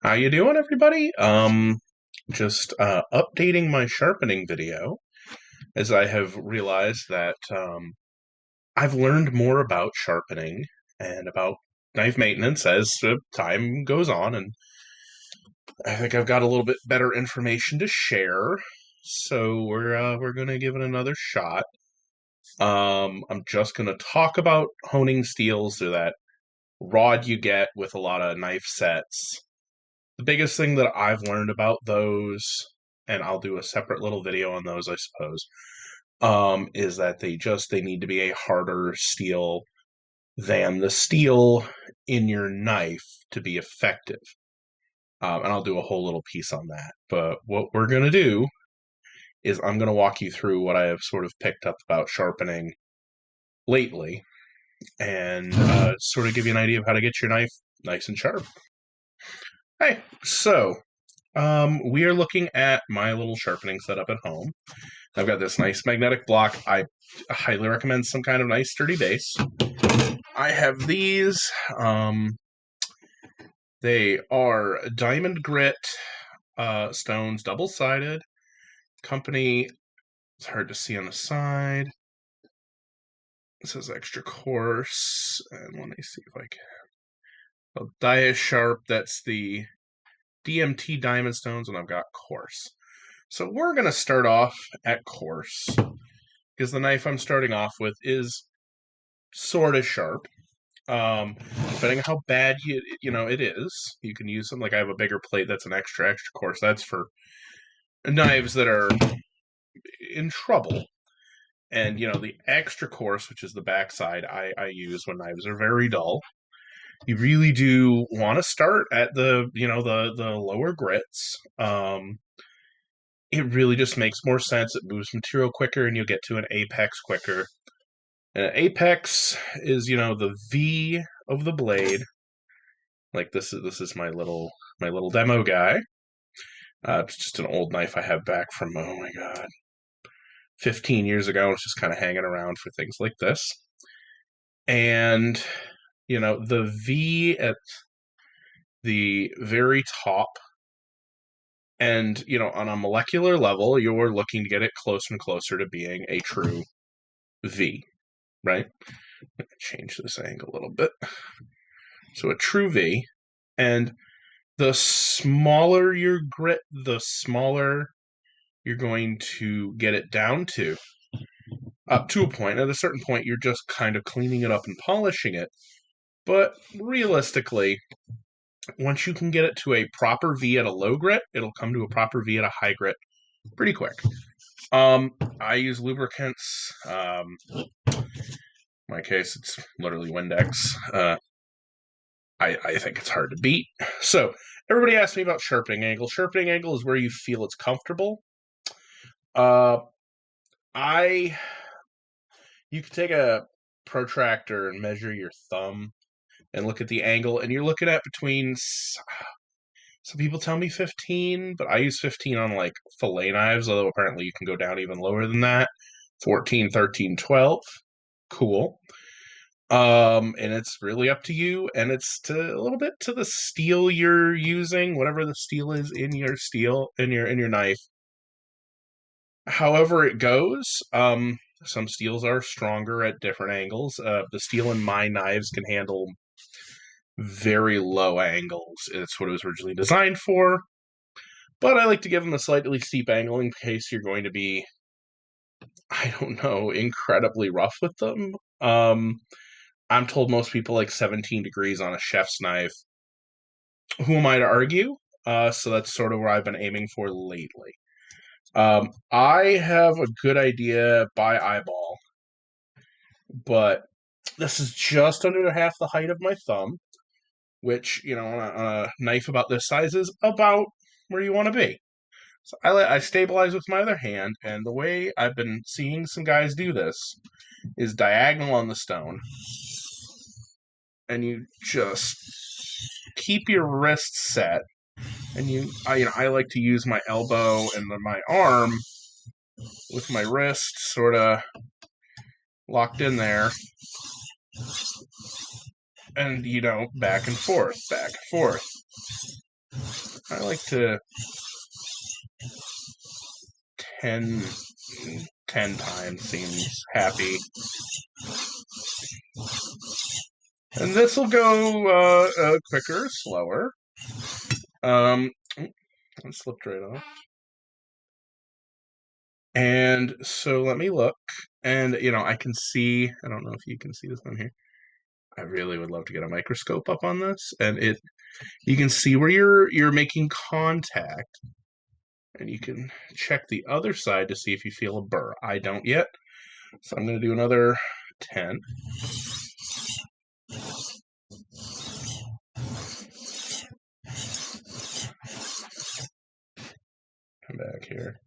How you doing, everybody? Just updating my sharpening video as I have realized that I've learned more about sharpening and about knife maintenance as time goes on, and I think I've got a little bit better information to share. So we're gonna give it another shot. I'm just gonna talk about honing steels through that rod you get with a lot of knife sets. The biggest thing that I've learned about those, and I'll do a separate little video on those, I suppose, is that they need to be a harder steel than the steel in your knife to be effective. And I'll do a whole little piece on that. But what we're gonna do is I'm gonna walk you through what I have sort of picked up about sharpening lately, and sort of give you an idea of how to get your knife nice and sharp. Hey, so we are looking at my little sharpening setup at home. I've got this nice magnetic block. I highly recommend some kind of nice sturdy base. I have these. They are diamond grit stones, double-sided. Company, it's hard to see on the side. It says extra coarse. And let me see if I can. Oh, Dia Sharp, that's the DMT diamond stones, and I've got coarse. So we're going to start off at coarse, because the knife I'm starting off with is sort of sharp. Depending on how bad it is, you can use them. Like I have a bigger plate that's an extra coarse. That's for knives that are in trouble. And the extra coarse, which is the backside, I use when knives are very dull. You really do want to start at the lower grits. It really just makes more sense. It moves material quicker, and you'll get to an apex quicker. An apex is the V of the blade. Like this is my little demo guy. It's just an old knife I have back from, oh my god, 15 years ago. It's just kind of hanging around for things like this. And the V at the very top, and on a molecular level, you're looking to get it closer and closer to being a true V, right? Change this angle a little bit. So a true V, and the smaller your grit, the smaller you're going to get it down to, up to a point. At a certain point, you're just kind of cleaning it up and polishing it. But realistically, once you can get it to a proper V at a low grit, it'll come to a proper V at a high grit pretty quick. I use lubricants. In my case, it's literally Windex. I think it's hard to beat. So everybody asks me about sharpening angle. Sharpening angle is where you feel it's comfortable. I You can take a protractor and measure your thumb and look at the angle, and you're looking at between. Some people tell me 15, but I use 15 on like fillet knives, although apparently you can go down even lower than that. 14, 13, 12. Cool. And it's really up to you, and it's a little bit to the steel you're using, whatever the steel is in your knife. However it goes, some steels are stronger at different angles. The steel in my knives can handle very low angles. It's what it was originally designed for. But I like to give them a slightly steep angle in case you're going to be, I don't know, incredibly rough with them. I'm told most people like 17 degrees on a chef's knife. Who am I to argue? So that's sort of where I've been aiming for lately. I have a good idea by eyeball, but this is just under half the height of my thumb, which, on a knife about this size is about where you want to be. So I stabilize with my other hand, and the way I've been seeing some guys do this is diagonal on the stone, and you just keep your wrist set, and I like to use my elbow and my arm with my wrist sort of locked in there, and back and forth, back and forth. I like to 10, 10 times seems happy. And this will go quicker, slower. It slipped right off. And so let me look. And, I can see, I don't know if you can see this one here. I really would love to get a microscope up on this. And you can see where you're making contact. And you can check the other side to see if you feel a burr. I don't yet. So I'm going to do another 10. Come back here.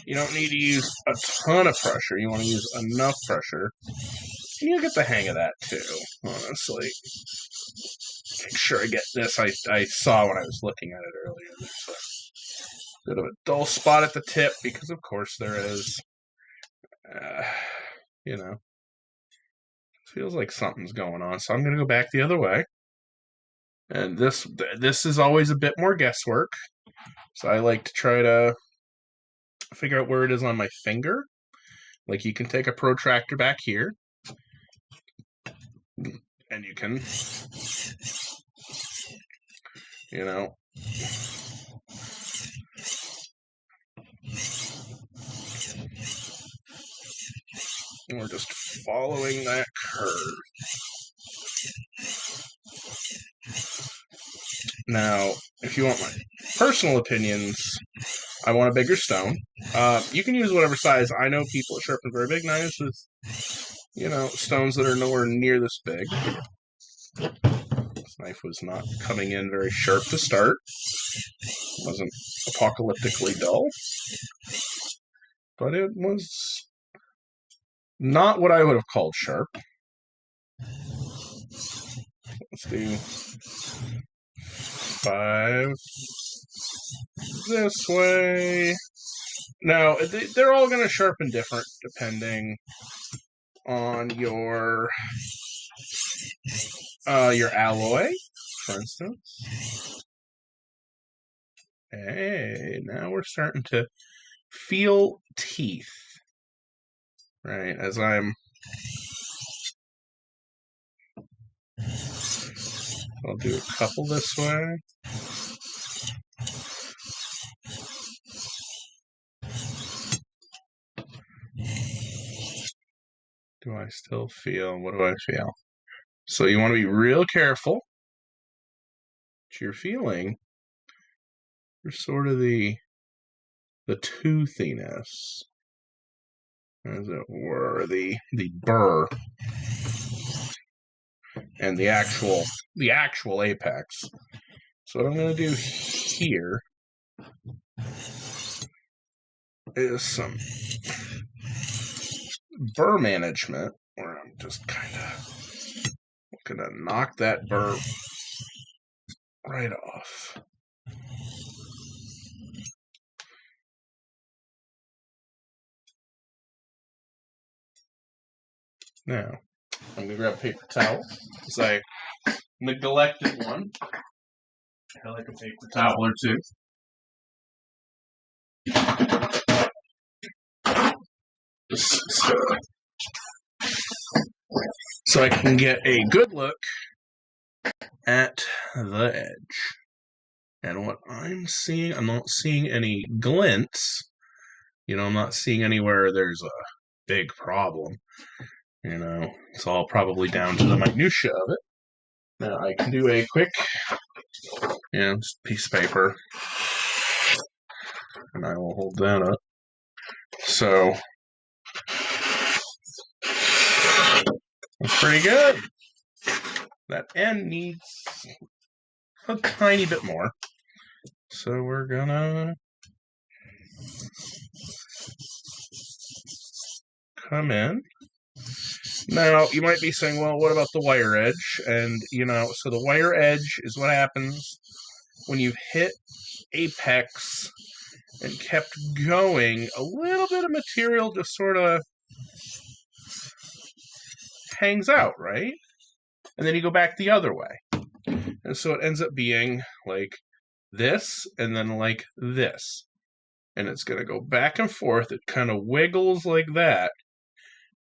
You don't need to use a ton of pressure. You want to use enough pressure. And you'll get the hang of that too, honestly. Make sure I get this. I saw when I was looking at it earlier. There's a bit of a dull spot at the tip because, of course, there is. You know, feels like something's going on. So I'm going to go back the other way. And this is always a bit more guesswork. So I like to try to figure out where it is on my finger. Like you can take a protractor back here. And you can, and we're just following that curve. Now, if you want my personal opinions, I want a bigger stone. You can use whatever size. I know people sharpen very big knives with, stones that are nowhere near this big. This knife was not coming in very sharp to start. It wasn't apocalyptically dull. But it was not what I would have called sharp. Let's do 5 this way. Now, they're all going to sharpen different depending on your alloy, for instance. Hey, now we're starting to feel teeth, right? As I'll do a couple this way. Do I still feel? What do I feel? So you want to be real careful that you're feeling for sort of the toothiness, as it were, the burr, and the actual apex. So what I'm going to do here is some burr management, where I'm just kind of going to knock that burr right off. Now, I'm going to grab a paper towel, because I neglected one. I like a paper towel or two. So I can get a good look at the edge. And what I'm seeing, I'm not seeing any glints. I'm not seeing anywhere there's a big problem. It's all probably down to the minutia of it. Now I can do a quick, just piece of paper, and I will hold that up. So that's pretty good. That end needs a tiny bit more. So we're gonna come in. Now, you might be saying, well, what about the wire edge? And, so the wire edge is what happens when you've hit apex and kept going. A little bit of material just sort of hangs out, right? And then you go back the other way. And so it ends up being like this and then like this. And it's going to go back and forth. It kind of wiggles like that.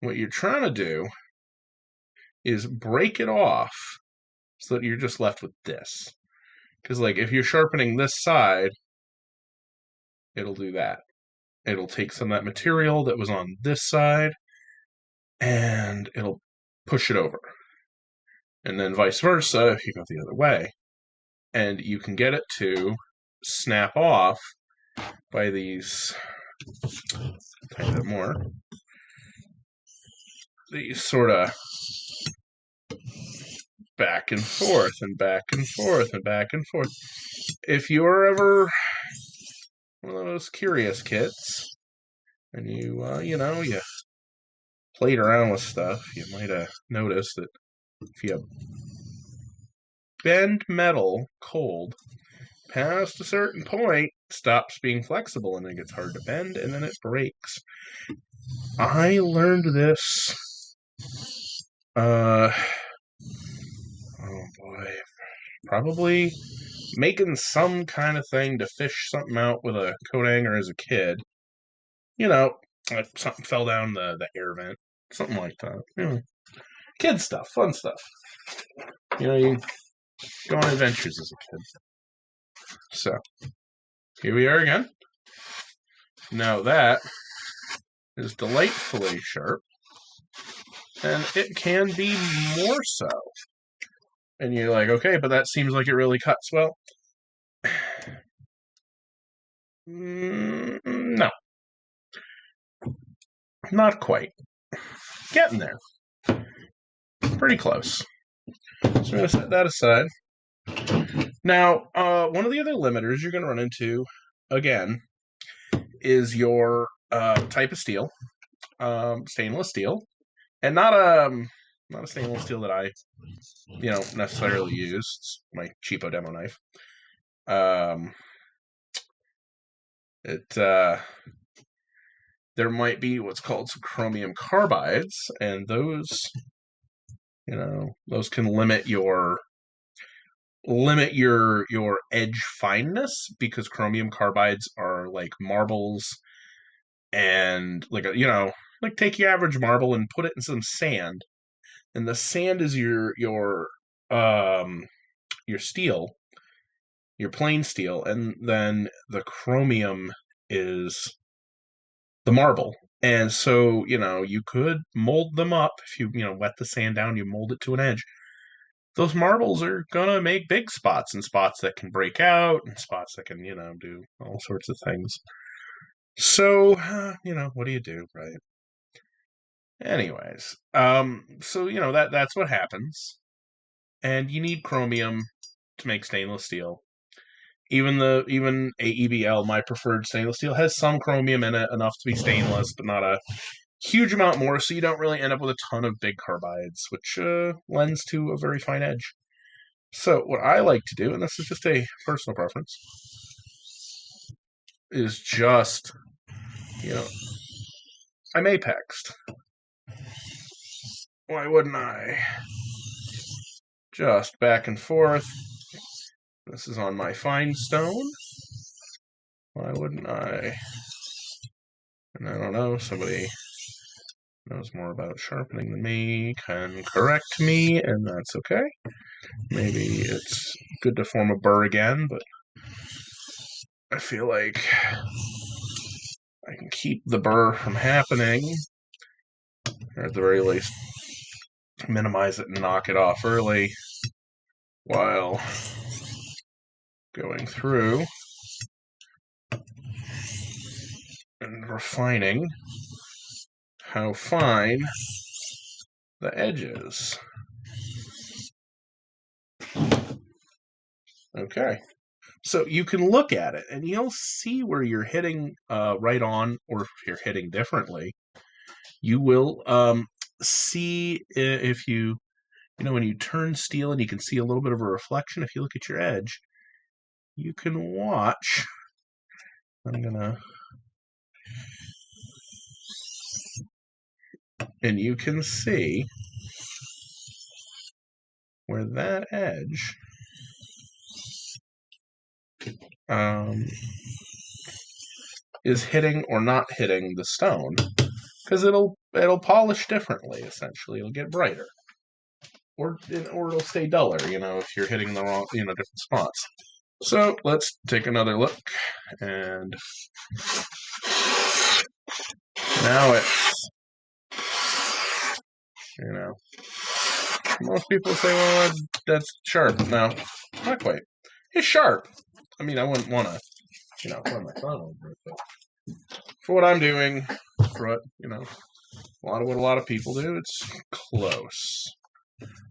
What you're trying to do is break it off so that you're just left with this. Because, like, if you're sharpening this side, it'll do that. It'll take some of that material that was on this side and it'll push it over. And then vice versa if you go the other way. And you can get it to snap off by these, a bit more, these sort of back and forth and back and forth and back and forth. If you're ever one of those curious kids and you played around with stuff, you might have noticed that if you bend metal cold past a certain point, it stops being flexible and it gets hard to bend and then it breaks. I learned this, oh boy, probably making some kind of thing to fish something out with a coat hanger as a kid. Like something fell down the air vent, something like that. Kid stuff, fun stuff. You go on adventures as a kid. So, here we are again. Now that is delightfully sharp, and it can be more so. And you're like, okay, but that seems like it really cuts. Well, no, not quite. Getting there. Pretty close. So I'm going to set that aside. Now, one of the other limiters you're going to run into, again, is your type of steel, stainless steel, and not a stainless steel that I, necessarily use. It's my cheapo demo knife. There might be what's called some chromium carbides, and those can limit your edge fineness, because chromium carbides are like marbles, and like take your average marble and put it in some sand, and the sand is your steel, your plain steel, and then the chromium is the marble. And so, you could mold them up. If you wet the sand down, you mold it to an edge. Those marbles are gonna make big spots, and spots that can break out, and spots that can, do all sorts of things. So, what do you do, right? Anyways, so that's what happens, and you need chromium to make stainless steel. Even AEBL, my preferred stainless steel, has some chromium in it, enough to be stainless, but not a huge amount more, so you don't really end up with a ton of big carbides, which lends to a very fine edge. So what I like to do, and this is just a personal preference, is just, I'm apexed. Why wouldn't I? Just back and forth. This is on my fine stone. Why wouldn't I? And I don't know, somebody knows more about sharpening than me can correct me, and that's okay. Maybe it's good to form a burr again, but I feel like I can keep the burr from happening, or at the very least minimize it and knock it off early while going through and refining how fine the edge is. Okay. So you can look at it and you'll see where you're hitting right on, or if you're hitting differently. You will see if when you turn steel and you can see a little bit of a reflection. If you look at your edge, you can watch. And you can see where that edge is hitting or not hitting the stone, because it'll polish differently. Essentially, it'll get brighter, or it'll stay duller. If you're hitting the wrong, different spots. So let's take another look, and now it's, most people say, well, that's sharp. No, not quite. It's sharp. I mean, I wouldn't want to, run my thumb over it, but for what I'm doing, for what, what a lot of people do, it's close.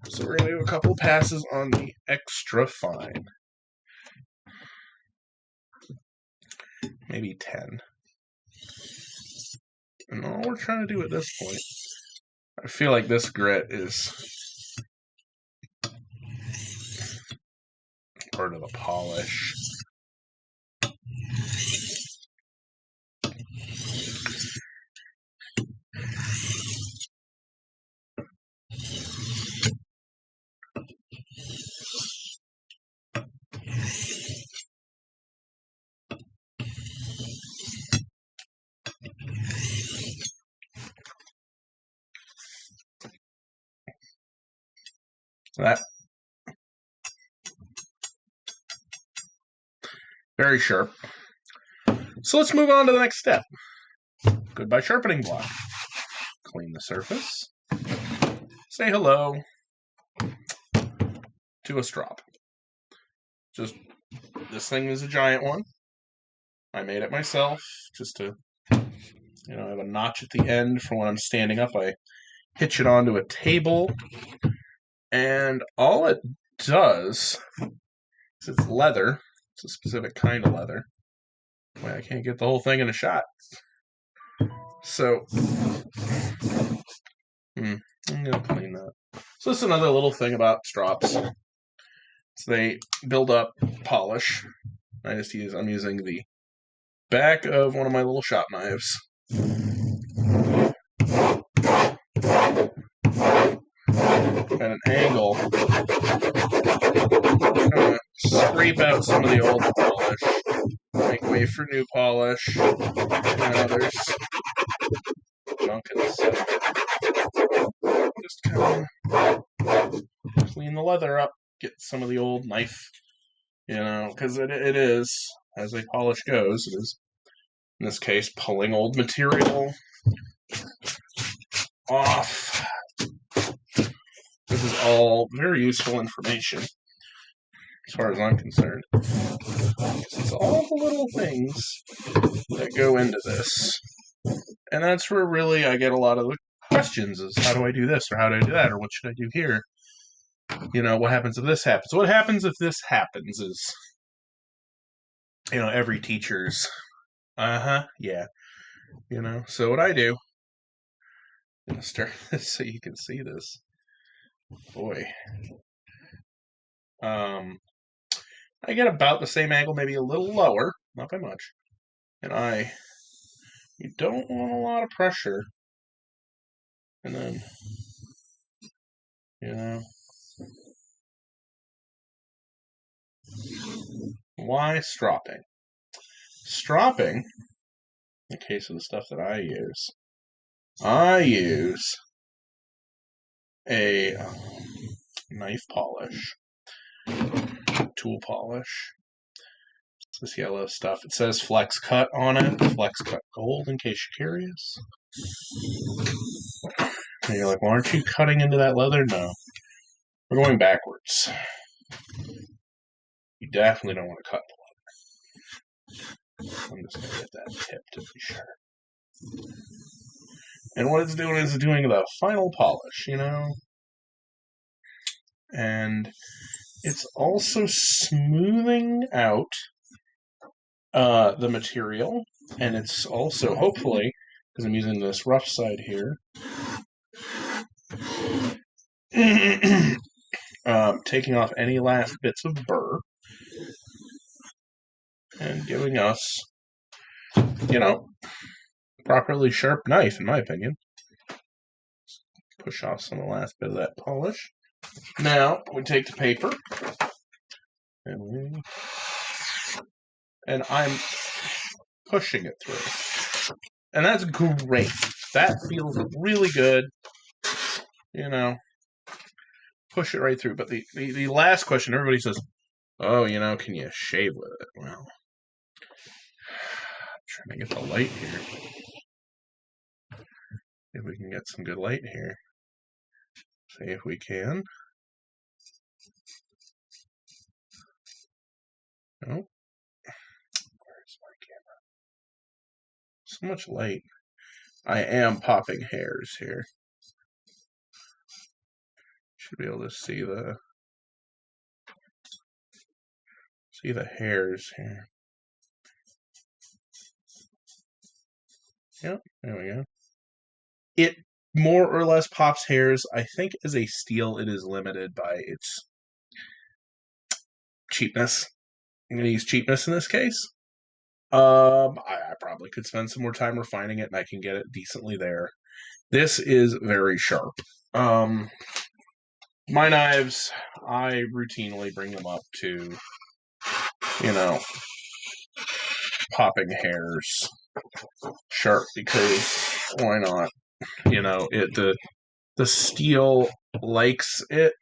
So we're going to do a couple passes on the extra fine. Maybe 10. And all we're trying to do at this point, I feel like this grit is part of the polish. That very sharp. So let's move on to the next step. Goodbye sharpening block. Clean the surface. Say hello to a strop. Just, this thing is a giant one. I made it myself just to, I have a notch at the end for when I'm standing up. I hitch it onto a table, and all it does is it's leather. It's a specific kind of leather. Wait, I can't get the whole thing in a shot. So, I'm going to clean that. So this is another little thing about strops. So they build up polish. I'm using the back of one of my little shop knives. At an angle. I'm going to scrape out some of the old polish. Make way for new polish. There's junk in the center. Just kind of clean the leather up. Get some of the old knife, because it is, as a polish goes, it is, in this case, pulling old material off. This is all very useful information, as far as I'm concerned. It's all the little things that go into this. And that's where really I get a lot of the questions is, how do I do this, or how do I do that, or what should I do here? What happens if this happens? What happens if this happens is, every teacher's, yeah. So what I do, I'm going to start this so you can see this. Boy. I get about the same angle, maybe a little lower, not by much. And you don't want a lot of pressure. And then, why stropping? Stropping, in the case of the stuff that I use a knife polish, tool polish. It's this yellow stuff. It says Flex Cut on it. Flex Cut Gold, in case you're curious. And you're like, well, aren't you cutting into that leather? No. We're going backwards. You definitely don't want to cut the leather. I'm just going to get that tip to be sure. And what it's doing is doing the final polish, And it's also smoothing out the material. And it's also, hopefully, because I'm using this rough side here, taking off any last bits of burr and giving us, properly sharp knife, in my opinion. Push off some of the last bit of that polish. Now, we take the paper and we and I'm pushing it through. And that's great. That feels really good. You know, push it right through. But the last question, everybody says, oh, can you shave with it? Well, I'm trying to get the light here. If we can get some good light here. See if we can. Oh, where's my camera? So much light. I am popping hairs here. Should be able to see the hairs here. Yep, there we go. It more or less pops hairs. I think as a steel, it is limited by its cheapness. I'm going to use cheapness in this case. I probably could spend some more time refining it, and I can get it decently there. This is very sharp. My knives, I routinely bring them up to, popping hairs sharp because why not? The steel likes it.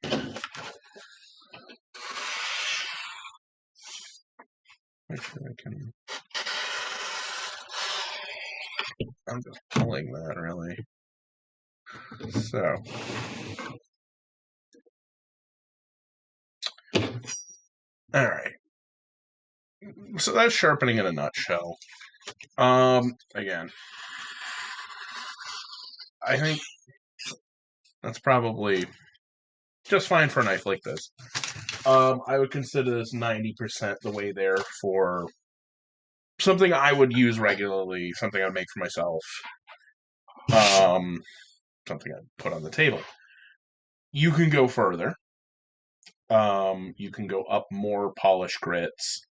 Make sure I can. I'm just pulling that really. So. All right. So that's sharpening in a nutshell. Again, I think that's probably just fine for a knife like this. I would consider this 90% the way there for something I would use regularly, something I'd make for myself, something I'd put on the table. You can go further. You can go up more polished grits.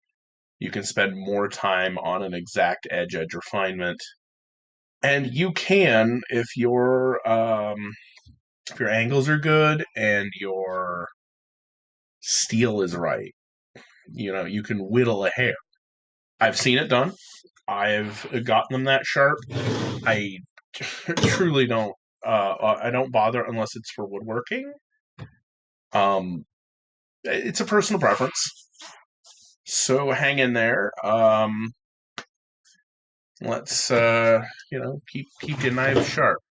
You can spend more time on an exact edge refinement. And you can, if your angles are good and your steel is right, you can whittle a hair. I've seen it done. I've gotten them that sharp. I truly don't. I don't bother unless it's for woodworking. It's a personal preference. So hang in there. Let's keep your knives sharp.